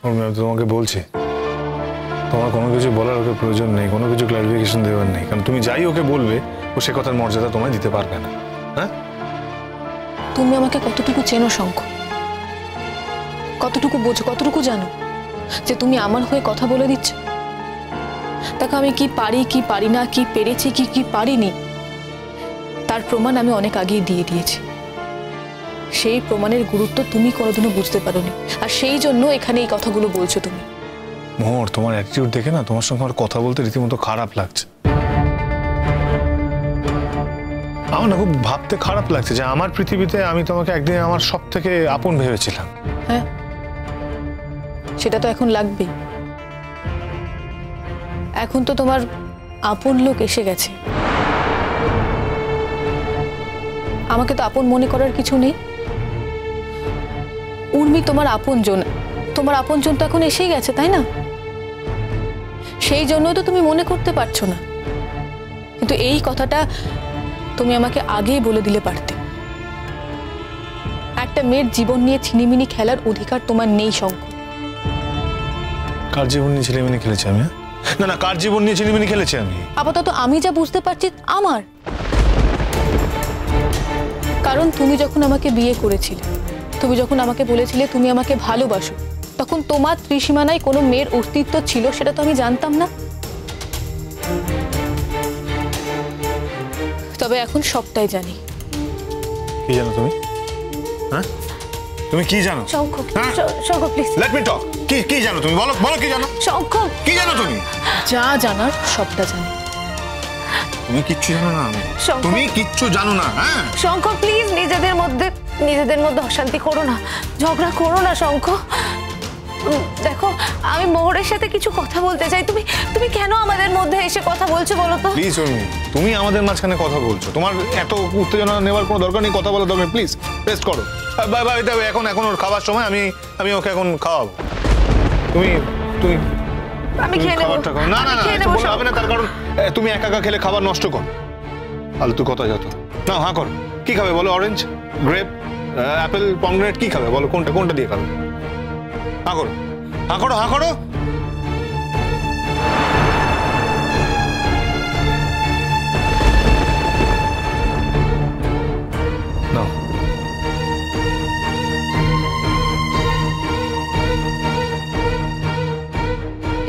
আমি তোমাকে বলছি, তোমার কোনো কিছু বলার ওকে প্রয়োজন নেই, কোনো কিছু ক্লারিফিকেশন দেওয়ার নেই, কারণ তুমি যাই ওকে বলবে ও সে কথার মর্যাদা তোমায় দিতে পারবে না। হ্যাঁ, তুমি আমাকে কতটুকু চেনো শঙ্খ, কতটুকু বোঝো, কতটুকু জানো যে তুমি আমার হয়ে কথা বলে দিচ্ছ? দেখো, আমি কি পারি কি পারি না, কি পেরেছি কি কি পারিনি, তার প্রমাণ আমি অনেক আগেই দিয়ে দিয়েছি। সেই প্রমাণের গুরুত্ব তুমি কোনোদিনও বুঝতে পারোনি, আর সেই জন্য এখানে এই কথাগুলো বলছো তুমি। মোহর, তোমার অ্যাটিটিউড দেখে না তোমার সঙ্গে আমার কথা বলতে রীতিমতো খারাপ লাগছে। আমার না খুব ভাবতে খারাপ লাগছে যে আমার পৃথিবীতে আমি তোমাকে একদিন আমার সব থেকে আপন ভেবেছিলাম। হ্যাঁ, সেটা তো এখন লাগবেই। এখন তো তোমার আপন লোক এসে গেছে, আমাকে তো আপন মনে করার কিছু নেই। উর্মি তোমার আপনজন, তোমার আপনজন তো এখন এসেই গেছে, তাই না? সেই জন্য তো তুমি মনে করতে পারছো না, কিন্তু এই কথাটা তুমি আমাকে আগেই বলে দিলে পারতে। একটা মেয়ের জীবন নিয়ে ছিনিমিনি খেলার অধিকার তোমার নেই শঙ্খ। কার জীবন নিয়ে ছিনিমিনি খেলেছি আমি? না না, কার জীবন নিয়ে ছিনিমিনি খেলেছি আমি? আপাতত আমি যা বুঝতে পারছি আমার। কারণ তুমি যখন আমাকে বিয়ে করেছিলে, তুমি যখন আমাকে বলেছিলে তুমি আমাকে ভালোবাসো, তখন তোমার ত্রিসীমানায় কোনো মেয়ের অস্তিত্ব ছিল সেটা তো আমি জানতাম না। তবে এখন সবটাই জানি। কি জানো তুমি? হ্যাঁ, তুমি কি জানো? শঙ্খ, শঙ্খ প্লিজ লেট মি টক। কি জানো তুমি? বলো বলো, কি জানো? শঙ্খ, কি জানো তুমি? যা জানার সবটা জানি। তুমি কিচ্ছু জানো না। তুমি কিচ্ছু জানো না। হ্যাঁ শঙ্খ, প্লিজ নিজেদের মধ্যে অশান্তি করো না, ঝগড়া করো না শঙ্খ। দেখো, আমি মোহরের সাথে কিছু কথা বলতে চাই। তুমি কেন আমাদের মধ্যে এসে কথা বলছো বলো তো? প্লিজ তুমি আমাদের মাঝখানে কথা বলছো, তোমার এত উত্তেজনা নেওয়ার কোনো দরকার নেই, কথা বলার দরকার। প্লিজ রেস্ট করো। এখন ওর খাবার সময়, আমি ওকে এখন খাওয়াবো। তুমি আমি খেয়ে নেব। না না না, বলা হবে না, তার কারণ তুমি একা একা খেলে খাবার নষ্ট করো। ফালতু কথা যত না। হ্যাঁ করো, কি খাবে বলো? অরেঞ্জ, গ্রেপ, অ্যাপেল, পমগ্রেনেট, কি খাবে বলো? কোনটা দিয়ে খাবে? হ্যাঁ করো, হ্যাঁ করো, হ্যাঁ করো।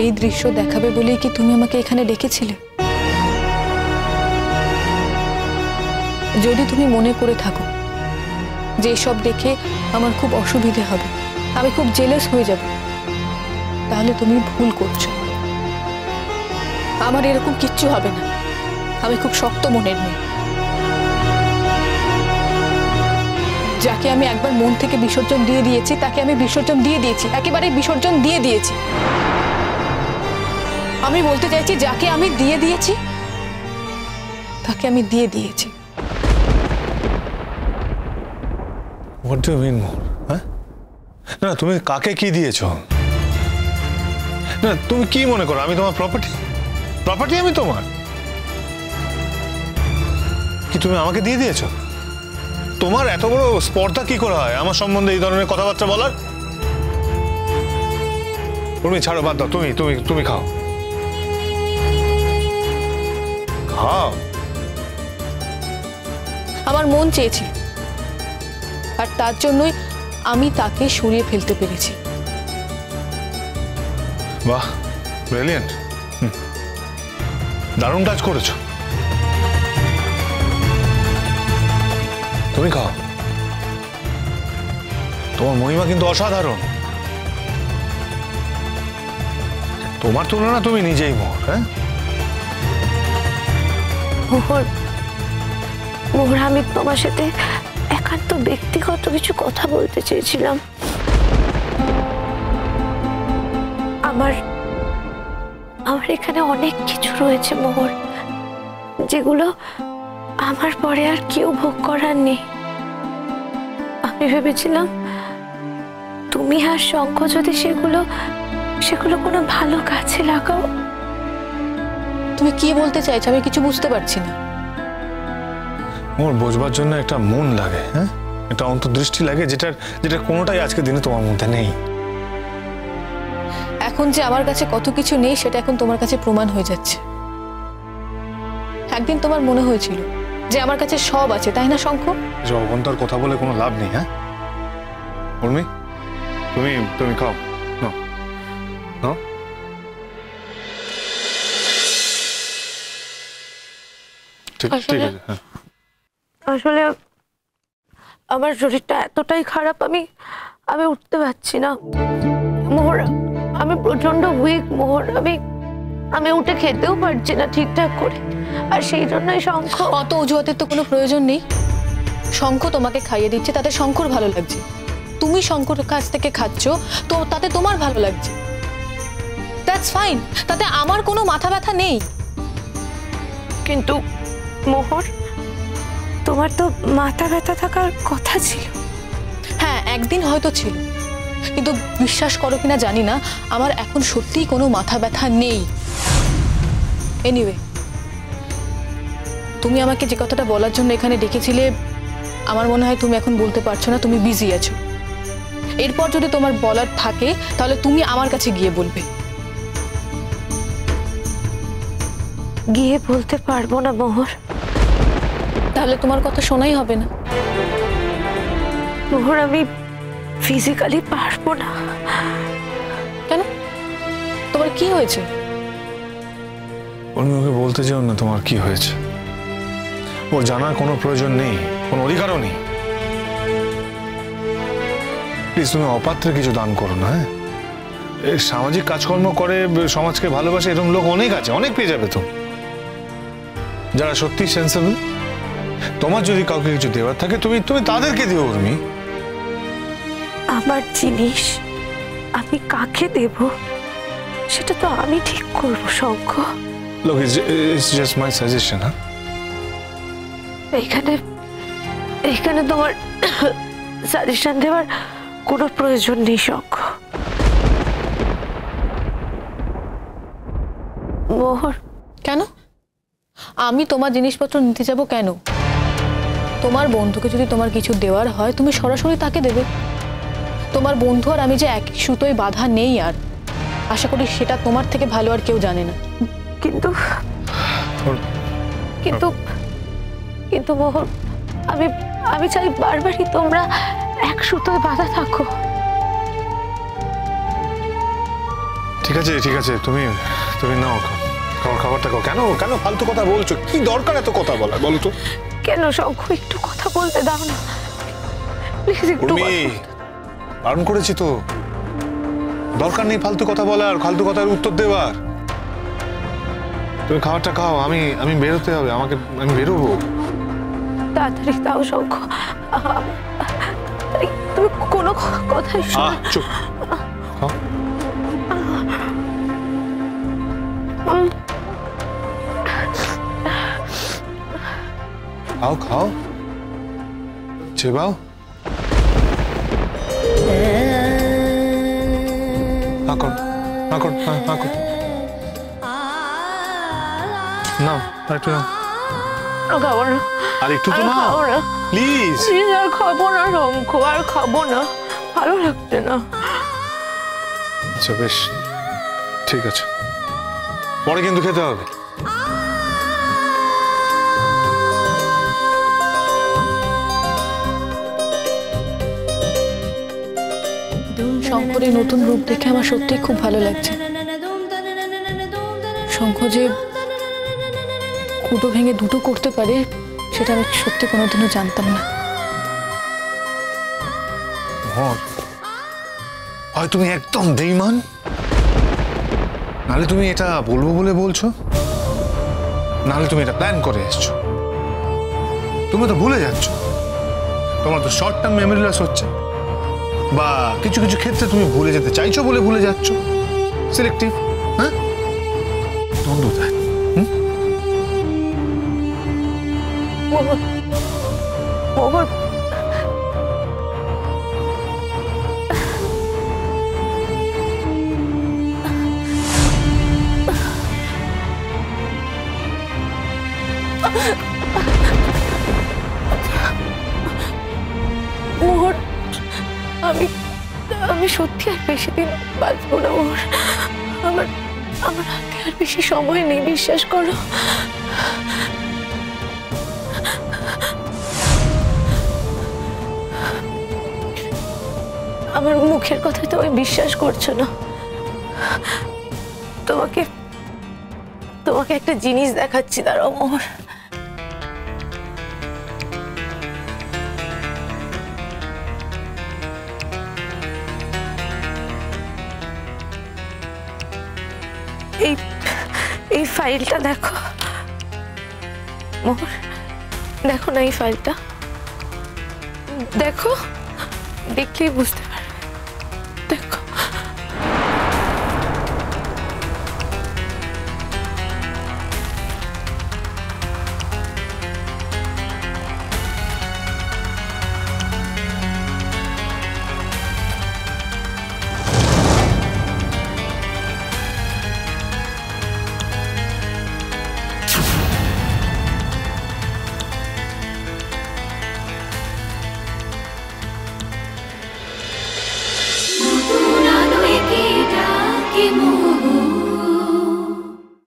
এই দৃশ্য দেখাবে বলেই কি তুমি আমাকে এখানে ডেকেছিলে? যদি তুমি মনে করে থাকো যে এসব দেখে আমার খুব অসুবিধে হবে, আমি খুব জেলাস হয়ে যাব, তাহলে তুমি ভুল করছো। আমার এরকম কিচ্ছু হবে না। আমি খুব শক্ত মনের মেয়ে। যাকে আমি একবার মন থেকে বিসর্জন দিয়ে দিয়েছি তাকে আমি বিসর্জন দিয়ে দিয়েছি, একেবারে বিসর্জন দিয়ে দিয়েছি। আমি বলতে চাইছি, যাকে আমি দিয়ে দিয়েছি তাকে আমি দিয়ে দিয়েছি। What do you mean, Mohr? হ্যাঁ, না তুমি কাকে কি দিয়েছো? না তুমি কি মনে করো আমি তোমার প্রপার্টি আমি তোমার? কি তুমি আমাকে দিয়ে দিয়েছো? তোমার এত বড় স্পর্ধা কি করে হয় আমার সম্বন্ধে এই ধরনের কথাবার্তা বলার? তুমি ছাড়ো, বাদ দাও। তুমি খাও। আমার মন চেয়েছিল, আর তার জন্যই আমি তাকে সরিয়ে ফেলতে পেরেছি। বাহ, ব্রিলিয়ান্ট, দারুণ কাজ করেছো। তুমি খাও, তোমার মহিমা কিন্তু অসাধারণ। তোমার তুলনা তুমি নিজেই মোহর। হ্যাঁ মোহর, আমি তোমার সাথে একান্ত ব্যক্তিগত কিছু কথা বলতে চেয়েছিলাম। আমার এখানে অনেক কিছু রয়েছে মোহর, যেগুলো আমার পরে আর কেউ ভোগ করার নেই। আমি ভেবেছিলাম তুমি আর শঙ্খ যদি সেগুলো কোনো ভালো কাজে লাগাও। তুমি কি বলতে চাইছো আমি কিছু বুঝতে পারছি না। মোর বোঝবার জন্য একটা মন লাগে, হ্যাঁ, একটা অন্তর্দৃষ্টি লাগে, যেটা কোনোটাই আজকের দিনে তোমার মধ্যে নেই। এখন যে আমার কাছে কত কিছু নেই সেটা এখন তোমার কাছে প্রমাণ হয়ে যাচ্ছে। একদিন তোমার মনে হয়েছিল যে আমার কাছে সব আছে, তাই না শঙ্খ? অবন্তার কথা বলে কোনো লাভ নেই। হ্যাঁ উর্মি, তুমি তুমি খাও। নাও নাও। ঠিক ঠিক আছে। হ্যাঁ আসলে আমার শরীরটা এতটাই খারাপ, আমি উঠতে পারছি না মোহর। আমি প্রচন্ড উইক মোহর। আমি উঠে খেতেও পারছি না ঠিকঠাক করে। আর সেই জন্যই শঙ্খ। অত অজুহাতের তো কোনো প্রয়োজন নেই। শঙ্খ তোমাকে খাইয়ে দিচ্ছে, তাতে শঙ্কর ভালো লাগছে। তুমি শঙ্করের কাছ থেকে খাচ্ছ, তো তাতে তোমার ভালো লাগছে। দ্যাটস ফাইন, তাতে আমার কোনো মাথা ব্যথা নেই। কিন্তু মোহর, তোমার তো মাথা ব্যথা থাকার কথা ছিল। হ্যাঁ, একদিন হয়তো ছিল, কিন্তু বিশ্বাস করো কিনা জানি না, আমার এখন সত্যিই কোনো মাথা ব্যথা নেই। এনিওয়ে, তুমি আমাকে যে কথাটা বলার জন্য এখানে ডেকেছিলে, আমার মনে হয় তুমি এখন বলতে পারছো না, তুমি বিজি আছো। এরপর যদি তোমার বলার থাকে তাহলে তুমি আমার কাছে গিয়ে বলবে। গিয়ে বলতে পারবো না মোহর। তাহলে তোমার কথা শোনাই হবে না। মোহর, আমি ফিজিক্যালি পারবো না। কেন? তোমার কি হয়েছে? উর্মি, ওকে বলতে চাও না তোমার কি হয়েছে। ওর জানার কোনো প্রয়োজন নেই, কোনো অধিকারও নেই। প্লিজ তুমি অপাত্রে কিছু দান করো না। হ্যাঁ, সামাজিক কাজকর্ম করে, সমাজকে ভালোবাসে, এরকম লোক অনেক আছে, অনেক পেয়ে যাবে তো, যারা সত্যি সেন্সেবল। তোমার যদি কাউকে কিছু দেওয়ার থাকে তুমি তুমি তাদেরকে দিও উর্মি। আমার জিনিস আমি কাকে দেব সেটা তো আমি ঠিক করবো শঙ্খ। Look, it's just my suggestion, huh? এইখানে তোমার সাজেশন দেওয়ার কোনো প্রয়োজন নেই শঙ্খ। মোহর, কেন? আমি তোমার জিনিসপত্র নিতে যাব কেন? তোমার বন্ধুকে যদি তোমার কিছু দেওয়ার হয় তুমি সরাসরি তাকে দেবে। তোমার বন্ধু আর আমি যে একই সুতোয় বাঁধা নেই, আর আশা করি সেটা তোমার থেকে ভালো আর কেউ জানে না। কিন্তু কিন্তু কিন্তু মোহর, আমি চাই বারবারই তোমরা এক সুতোয় বাঁধা থাকো। ঠিক আছে ঠিক আছে, তুমি তুমি নাও খাবারটা খাও। কেন কেন ফালতু কথা বলছো? কি দরকার এত কথা বলার বলো তো? কেন শঙ্খ, একটু কথা বলতে দাও না প্লিজ। একটু বারণ করেছি তো, দরকার নেই ফালতু কথা বলার, ফালতু কথার উত্তর দেওয়ার। তুমি খাবারটা খাও, আমি বেরোতে হবে, আমি বেরোবো। তাড়াতাড়ি দাও শঙ্খ। তুমি কোনো কথাই শোনো। চুপ খাও। খাও খাও, চেবাও। নাও একটু নাও। খাবো না। আর একটু তো নাও প্লিজ। আর খাবো না শঙ্খ, আর খাবো না, ভালো লাগছে না। আচ্ছা বেশ, ঠিক আছে, পরে কিন্তু খেতে হবে। শঙ্করের নতুন রূপ দেখে আমার সত্যি খুব ভালো লাগছে। শঙ্খ যে কুটো ভেঙে দুটো করতে পারে সেটা আমি সত্যি কোনোদিনও জানতাম না। হয় তুমি একদম বেঈমান, নাহলে তুমি এটা বলবো বলে বলছো, নাহলে তুমি এটা প্ল্যান করে এসছো। তুমি তো ভুলে যাচ্ছ, তোমার তো শর্ট টার্ম মেমোরি লস হচ্ছে, বা কিছু কিছু ক্ষেত্রে তুমি ভুলে যেতে চাইছো বলে ভুলে যাচ্ছ। সিলেক্টিভ। হ্যাঁ, ডোন্ট ডু দ্যাট। মোহর, মোহর, আমি সত্যি আর বেশি দিন বাঁচবো না মোহর। আমার আমার হাতে আর বেশি সময় নেই, বিশ্বাস করো। আমার মুখের কথা তুমি বিশ্বাস করছো না। তোমাকে তোমাকে একটা জিনিস দেখাচ্ছি, দাঁড়াও মোহর। এই এই ফাইলটা দেখো মোহর, দেখো না এই ফাইলটা, দেখো, দেখলেই বুঝতে